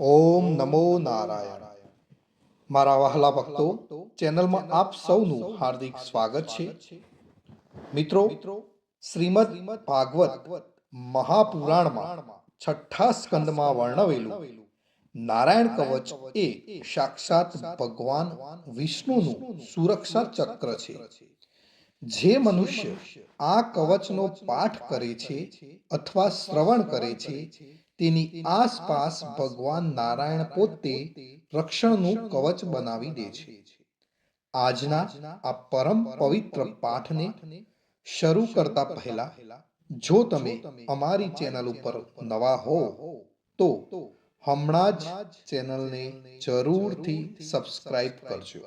ઓમ નમો નારાયણ. મારા વહાલા ભક્તો, ચેનલમાં આપ સૌનું હાર્દિક સ્વાગત છે. મિત્રો, શ્રીમદ ભાગવત મહાપુરાણમાં છઠ્ઠા સ્કંદમાં વર્ણવેલું નારાયણ કવચ એ સાક્ષાત ભગવાન વિષ્ણુનું સુરક્ષા ચક્ર છે. જે મનુષ્ય આ કવચનો પાઠ કરે છે અથવા શ્રવણ કરે છે, તેની આસપાસ ભગવાન નારાયણ પોતે રક્ષણનું કવચ બનાવી દે છે. આજના આ પરમ પવિત્ર પાઠને શરૂ કરતા પહેલા, જો તમે અમારી ચેનલ ઉપર નવા હો તો હમણાં જ ચેનલને જરૂરથી સબસ્ક્રાઇબ કરજો.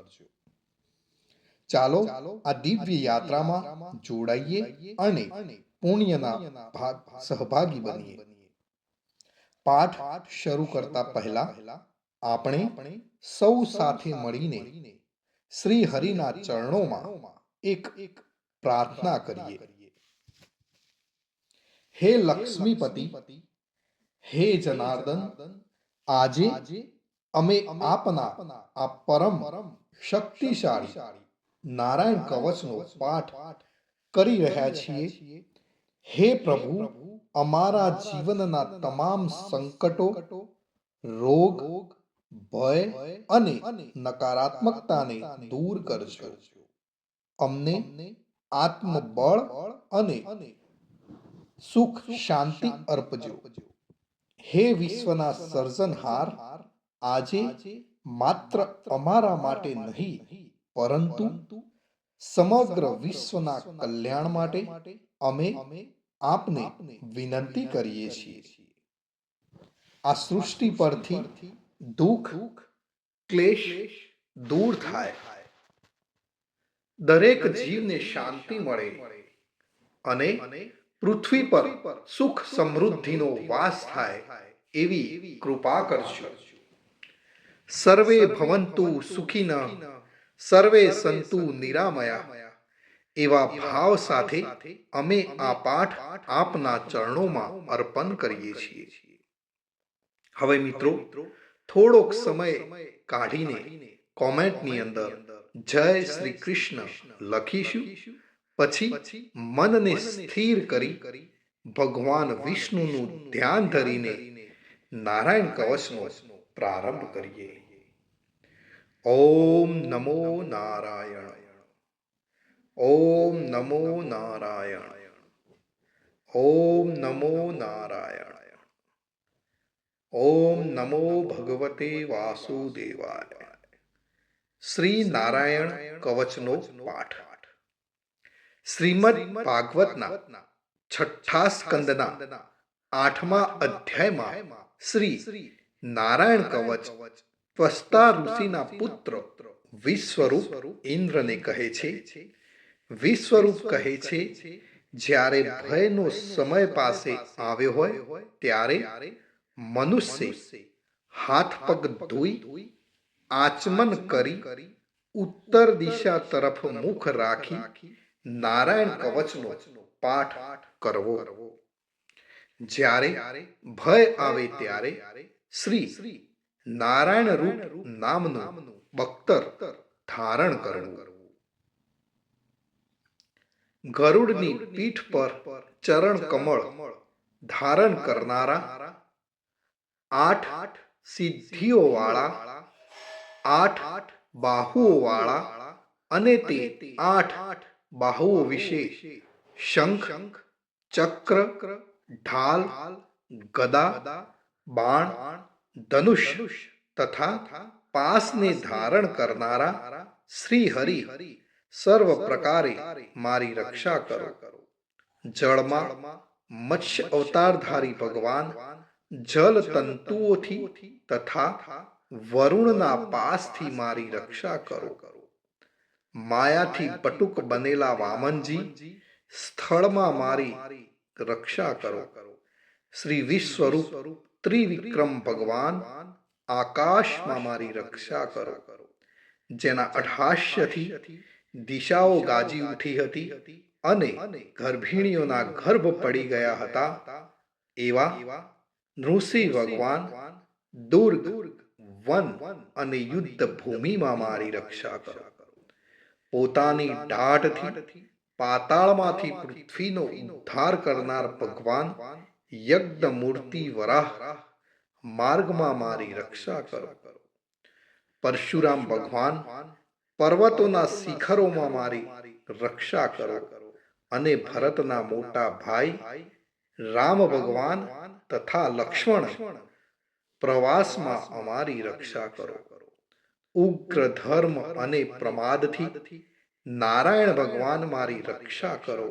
ચાલો આ દિવ્ય યાત્રામાં જોડાઈએ અને પુણ્યના સહભાગી બનીએ. પાઠ શરૂ કરતા પહેલા આપણે સૌ સાથે મળીને શ્રી હરિના ચરણોમાં એક પ્રાર્થના કરીએ. હે લક્ષ્મીપતિ, હે જનાર્દન, આજે અમે આપના આ પરમ શક્તિશાળી નારાયણ કવચનો પાઠ કરી રહ્યા છીએ. હે પ્રભુ, અમારા જીવનના તમામ સંકટો, રોગ, ભય અને નકારાત્મકતાને દૂર કરજો. અમને આત્મબળ અને સુખ શાંતિ અર્પજો. હે વિશ્વના સર્જનહાર, આજે માત્ર અમારા માટે નહીં, પરંતુ સમગ્ર વિશ્વના કલ્યાણ માટે અમે આપને વિનંતી કરીએ છીએ. આ સૃષ્ટિ પરથી દુઃખ, ક્લેશ દૂર થાય, દરેક જીવને શાંતિ મળે અને પૃથ્વી પર સુખ સમૃદ્ધિનો વાસ થાય એવી કૃપા કરજો. સર્વે ભવંતુ સુખિનઃ, સર્વે સંતુ નિરામયા એવા ભાવ સાથે અમે આ પાઠ આપના ચરણોમાં અર્પણ કરીએ છીએ. હવે મિત્રો, થોડોક સમય કાઢીને કોમેન્ટની અંદર જય શ્રી કૃષ્ણ લખીશું. પછી મનને સ્થિર કરી ભગવાન વિષ્ણુનું ધ્યાન ધરીને નારાયણ કવચનો પ્રારંભ કરીએ. ઓમ નમો નારાયણ. ઓમ નમો નારાયણ. ઓમ નમો નારાયણ. ઓમ નમો ભગવતે વાસુદેવાય. શ્રી નારાયણ કવચનો પાઠ. શ્રીમદ ભાગવતના છઠ્ઠા સ્કંદના 8મા અધ્યાયમાં શ્રી નારાયણ કવચ ત્વષ્ટા ઋષિના પુત્ર વિશ્વરૂપ ઇન્દ્રને કહે છે. વિશ્વરૂપ કહે છે, જ્યારે ભયનો સમય પાસે આવ્યો હોય ત્યારે મનુષ્ય હાથ પગ ધોઈ આચમન કરી ઉત્તર દિશા તરફ મુખ રાખી નારાયણ કવચનો પાઠ કરવો. જ્યારે ભય આવે ત્યારે શ્રી નારાયણ રૂપ નામનું બખ્તર ધારણ કરવું. ગરુડની પીઠ પર ચરણ કમળ ધારણ કરનારા, 8 સિદ્ધિઓ વાળા, 8 બાહુઓ વાળા અને તે 8 બાહુઓ વિશે શંખ, ચક્ર, ઢાલ, ગદા, બાણ, ધનુષ તથા પાસને ધારણ કરનારા શ્રી હરિ સર્વ પ્રકારે મારી રક્ષા કરો. જળમાં મત્સ્ય અવતારધારી ભગવાન જલ તંતુઓથી તથા વરુણના પાસથી મારી રક્ષા કરો. માયાથી બટુક બનેલા વામનજી સ્થળમાં મારી રક્ષા કરો. શ્રી વિશ્વરૂપ ત્રિવિક્રમ ભગવાન આકાશમાં મારી રક્ષા કરો. જેના અટ્ટહાસ્યથી દિશાઓ ગાજી ઉઠી હતી અને ગર્ભિણીઓના ગર્ભ પડી ગયા હતા, એવા નૃસિંહ ભગવાન દુર્ગ, વન અને યુદ્ધ ભૂમિમાં મારી રક્ષા કરો. પોતાની દાઢથી પાતાળમાંથી પૃથ્વીનો ઉદ્ધાર કરનાર ભગવાન યજ્ઞ મૂર્તિ વરાહ માર્ગમાં મારી રક્ષા કરો. પરશુરામ ભગવાન પર્વતોના શિખરોમાં મારી રક્ષા કરો અને ભરતના મોટા ભાઈ રામ ભગવાન તથા લક્ષ્મણ પ્રવાસમાં અમારી રક્ષા કરો. ઉગ્ર ધર્મ અને પ્રમાદથી નારાયણ ભગવાન મારી રક્ષા કરો.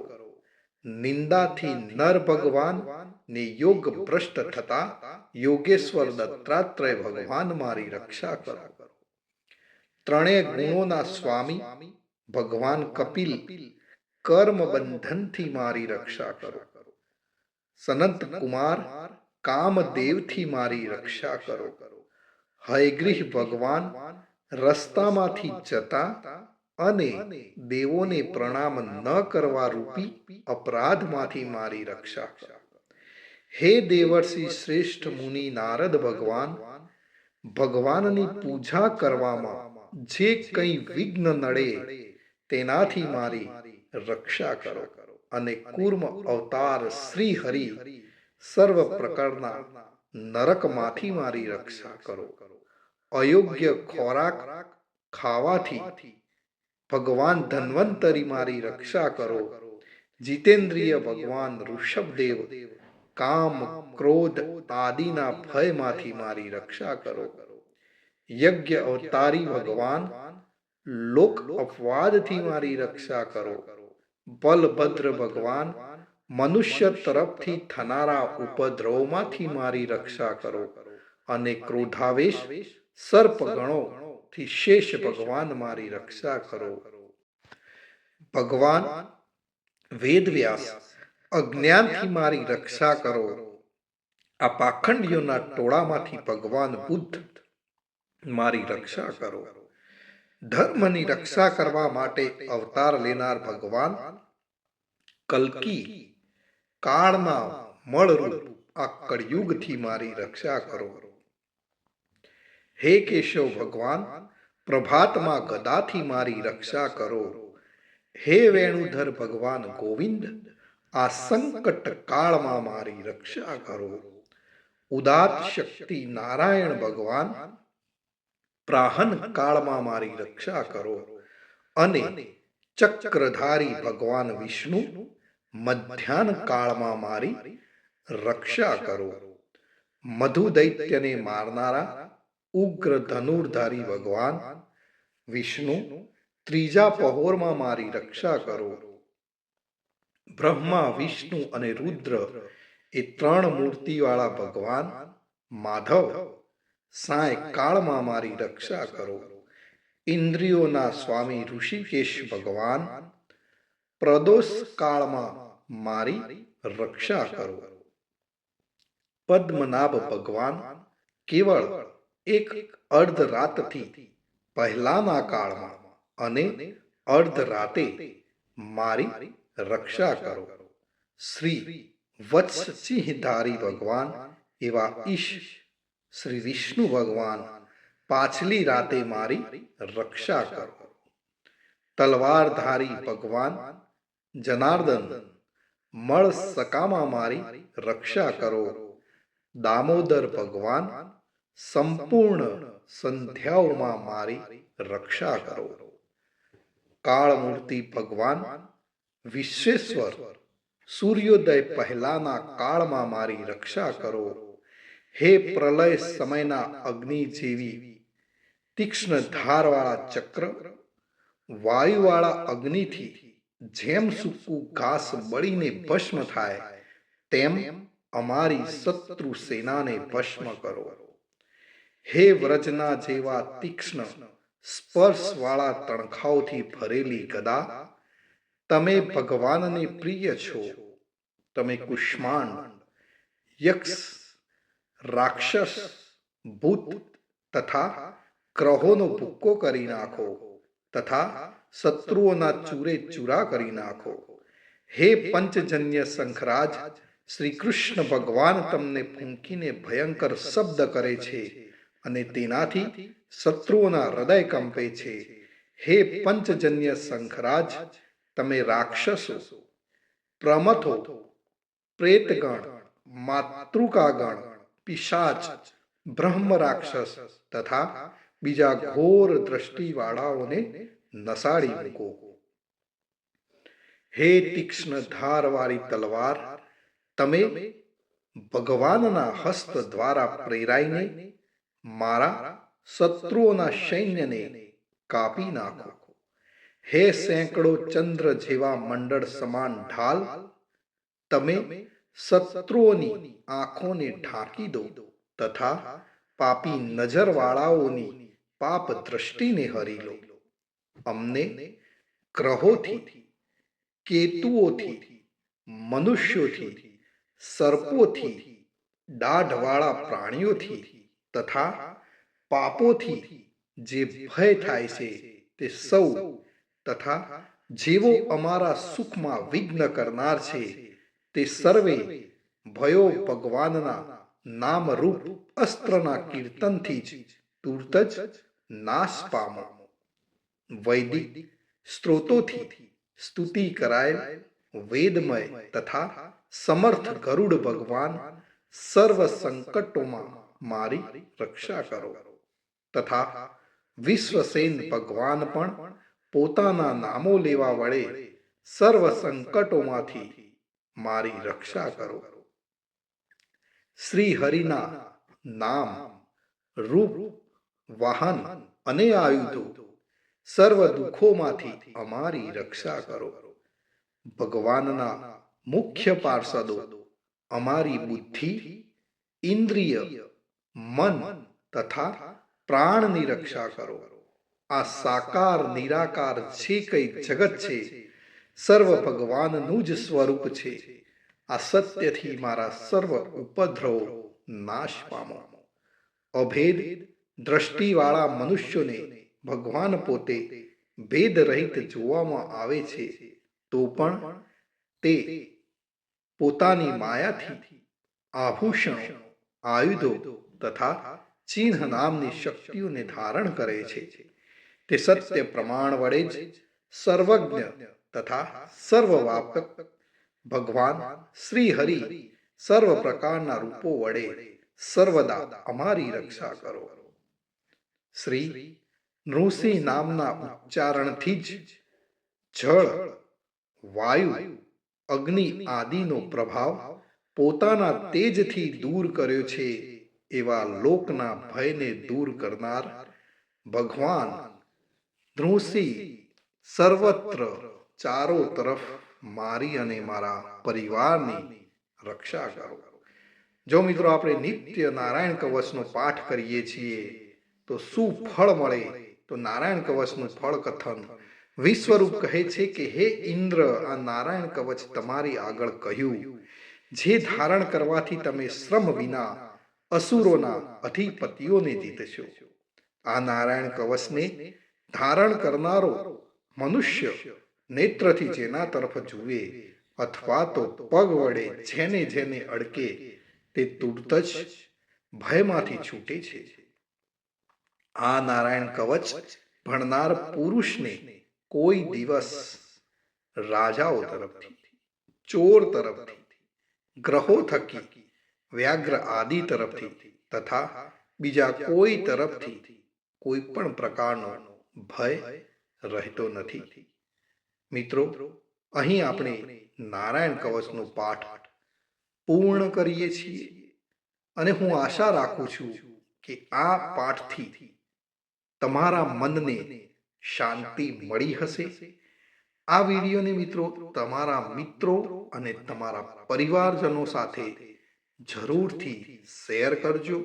નિંદાથી નર ભગવાન ને યોગ ભ્રષ્ટ થતા યોગેશ્વર દત્તાત્રેય ભગવાન મારી રક્ષા કરો. ત્રણેય ગુણોના સ્વામી ભગવાન કપિલ કર્મ બંધનથી મારી રક્ષા કરો. સનત કુમાર કામદેવથી મારી રક્ષા કરો. હયગ્રીહ ભગવાન રસ્તામાંથી જતા અને દેવોને પ્રણામ ન કરવા રૂપી અપરાધમાંથી મારી રક્ષા કરો. હે દેવર્ષિ શ્રેષ્ઠ મુનિ નારદ ભગવાન, ભગવાનની પૂજા કરવામાં જે કંઈ વિઘ્ન નડે તેનાથી મારી રક્ષા કરો. અને કૂર્મ અવતાર શ્રી હરિ સર્વ પ્રકારના નરકમાંથી મારી રક્ષા કરો. અયોગ્ય ખોરાક ખાવાથી ભગવાન ધન્વંતરી મારી રક્ષા કરો. જીતેન્દ્રિય ભગવાન ઋષભદેવ કામ ક્રોધ આદિના ભયમાંથી મારી રક્ષા કરો. યજ્ઞ અવતારી ભગવાન લોક અપવાદથી મારી રક્ષા કરો. બલભદ્ર ભગવાન મનુષ્ય તરફથી થનારા ઉપદ્રવમાંથી મારી રક્ષા કરો. અને ક્રોધાવેશ સર્પ ગણોથી શેષ ભગવાન મારી રક્ષા કરો. ભગવાન વેદવ્યાસ અજ્ઞાનથી મારી રક્ષા કરો. આ પાખંડીઓના ટોળામાંથી ભગવાન બુદ્ધ મારી રક્ષા કરો. ધર્મની રક્ષા કરવા માટે અવતાર લેનાર ભગવાન કલ્કી કાળના મળરૂપ આ કળયુગથી મારી રક્ષા કરો. હે કેશવ ભગવાન પ્રભાતમાં ગદાથી મારી રક્ષા કરો. હે વેણુધર ભગવાન ગોવિંદ આ સંકટ કાળમાં મારી રક્ષા કરો. ઉદાત શક્તિ નારાયણ ભગવાન પ્રાહન કાળમાં મારી રક્ષા કરો. અને ચક્રધારી ભગવાન વિષ્ણુ મધ્યાહન કાળમાં મારી રક્ષા કરો. મધુ દૈત્યને મારનારા ઉગ્ર ધનુર્ધારી ભગવાન વિષ્ણુ ત્રીજા પહોરમાં મારી રક્ષા કરો. બ્રહ્મા વિષ્ણુ અને રુદ્ર એ ત્રણ મૂર્તિવાળા ભગવાન માધવ સાય કાળમાં મારી રક્ષા કરો. ઇન્દ્રિયોના સ્વામી ઋષિકેશ ભગવાન પ્રદોષ કાળમાં મારી રક્ષા કરો. પદ્મનાભ ભગવાન કેવળ એક અર્ધ રાતથી પહેલાના કાળમાં અને અર્ધ રાતે મારી રક્ષા કરો. શ્રી વત્સસિંહધારી ભગવાન એવા ઈશ શ્રી વિષ્ણુ ભગવાન પાછલી રાતે મારી રક્ષા કરો. તલવારધારી ભગવાન જનાર્દન મળ સકામાં મારી રક્ષા કરો. દામોદર ભગવાન સંપૂર્ણ સંધ્યાઓમાં મારી રક્ષા કરો. કાળમૂર્તિ ભગવાન વિશ્વેશ્વર સૂર્યોદય પહેલાના કાળમાં મારી રક્ષા કરો. હે પ્રલય સમયના અગ્નિ જેવી તીક્ષ્ણ ધારવાળા ચક્ર વાયુવાળા અગ્નિથી જેમ સૂકું ઘાસ બળીને ભસ્મ થાય તેમ અમારી શત્રુ સેનાને ભસ્મ કરો. હે વ્રજના જેવા તીક્ષ્ણ સ્પર્શવાળા તણખાઓથી ભરેલી ગદા તમે ભગવાનને પ્રિય છો. તમે કુષ્માંડ યક્ષ રાક્ષસ ભૂત તથા ગ્રહોનો ભૂક્કો કરી નાખો તથા શત્રુઓના ચૂરે ચૂરા કરી નાખો. હે પંચજન્ય શંખરાજ શ્રી કૃષ્ણ ભગવાન તમને ફૂંકીને ભયંકર શબ્દ કરે છે અને તેનાથી શત્રુઓના હૃદય કંપે છે. હે પંચજન્ય શંખરાજ, તમે રાક્ષસો, પ્રમથો, પ્રેતગણ, માતૃકાગણ, પિશાચ, બ્રહ્મ રાક્ષસ તથા બીજા ઘોર દ્રષ્ટિવાળાઓને નસાડી મૂકો. હે તીક્ષ્ણ ધારવાળી તલવાર, તમે ભગવાનના હસ્ત દ્વારા પ્રેરાઈને મારા શત્રુઓના સૈન્યને કાપી નાખો. હે સેંકડો ચંદ્ર જેવા મંડળ સમાન ઢાલ, તમે શત્રુઓની આંખોને ઢાંકી દો તથા પાપી નજરવાળાઓની પાપ દ્રષ્ટિને હરી લો. અમને ગ્રહોથી, કેતુઓથી, મનુષ્યોથી, સર્પોથી, દાઢવાળા પ્રાણીઓથી તથા પાપોથી જે ભય થાય છે તે સૌ તથા જેવો અમારા સુખમાં વિઘ્ન કરનાર છે તે સર્વે ભયો ભગવાનના નામરૂપ અસ્ત્રના કીર્તનથી જ તુરત જ નાશ પામો. વૈદિક સ્ત્રોતોથી સ્તુતિ કરાયેલ વેદમય તથા સમર્થ ગરુડ ભગવાન સર્વ સંકટોમાં મારી રક્ષા કરો તથા વિશ્વસેન ભગવાન પણ પોતાના નામો લેવા વડે સર્વ સંકટોમાંથી મારી રક્ષા કરો. શ્રી હરિના નામ, રૂપ, વાહન અને આયુધો સર્વ દુઃખોમાંથી અમારી રક્ષા કરો. ભગવાનના મુખ્ય પાર્ષદો અમારી બુદ્ધિ, ઇન્દ્રિય, મન તથા પ્રાણની રક્ષા કરો. આ સાકાર નિરાકાર જે કંઈ જગત છે સર્વ ભગવાનનું જ સ્વરૂપ છે. આ સત્યથી મારા સર્વ ઉપદ્રવો નાશ પામો. અભેદ દ્રષ્ટિવાળા મનુષ્યોને ભગવાન પોતે ભેદ રહિત જોવામાં આવે છે તો પણ તે પોતાની માયાથી આભૂષણો, આયુધો તથા ચિહ્ન નામની શક્તિઓને ધારણ કરે છે. તે સત્ય પ્રમાણ વડે જ સર્વજ્ઞ તથા સર્વવ્યાપક ભગવાન શ્રી હરિ સર્વ પ્રકારના રૂપો વડે સર્વદા અમારી રક્ષા કરો. શ્રી નૃસિંહ નામના ઉચ્ચારણથી જ જળ, વાયુ, અગ્નિ આદિનો પ્રભાવ પોતાના તેજથી દૂર કર્યો છે એવા લોકના ભયને દૂર કરનાર ભગવાન નૃસિંહ સર્વત્ર ચારો તરફ મારી અને મારા પરિવારની રક્ષા કરો. જો મિત્રો આપણે નિત્ય નારાયણ કવચનો પાઠ કરીએ છીએ તો શું ફળ મળે? તો નારાયણ કવચનું ફળ કથન વિશ્વરૂપ કહે છે કે હે ઇન્દ્ર, આ નારાયણ કવચ તમારી આગળ કહ્યું, જે ધારણ કરવાથી તમે શ્રમ વિના અસુરોના અધિપતિઓને જીતશો. આ નારાયણ કવચને ધારણ કરનારો મનુષ્ય નેત્રથી જેના તરફ જુએ અથવા તો પગ વડે જેને જેને અડકે તે તુરત જ ભયમાંથી છૂટે છે. આ નારાયણ કવચ ભણનાર પુરુષને કોઈ દિવસ રાજાઓ તરફથી, ચોર તરફથી, ગ્રહો થકી, વ્યાઘ્ર આદિ તરફથી તથા બીજા કોઈ તરફથી કોઈ પણ પ્રકારનો ભય રહેતો નથી. મિત્રો, અહીં આપણે નારાયણ કવચનો પાઠ પૂર્ણ કરીએ છીએ અને હું આશા રાખું છું કે આ પાઠથી તમારા મનને શાંતિ મળી હશે. આ વિડીયોને મિત્રો તમારા મિત્રો અને તમારા પરિવારજનો સાથે જરૂરથી શેર કરજો,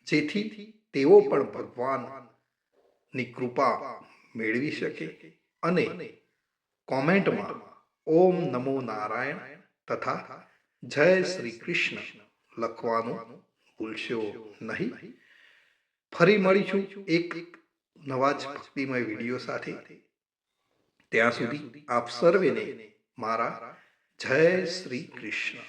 જેથી તેઓ પણ ભગવાનની કૃપા મેળવી શકે અને કોમેન્ટમાં ઓમ નમો નારાયણ તથા જય શ્રી કૃષ્ણ લખવાનું ભૂલશો નહીં. ફરી મળીશું એક નવા જ ભક્તિમય વિડીયો સાથે. ત્યાં સુધી આપ સર્વેને મારા જય શ્રી કૃષ્ણ.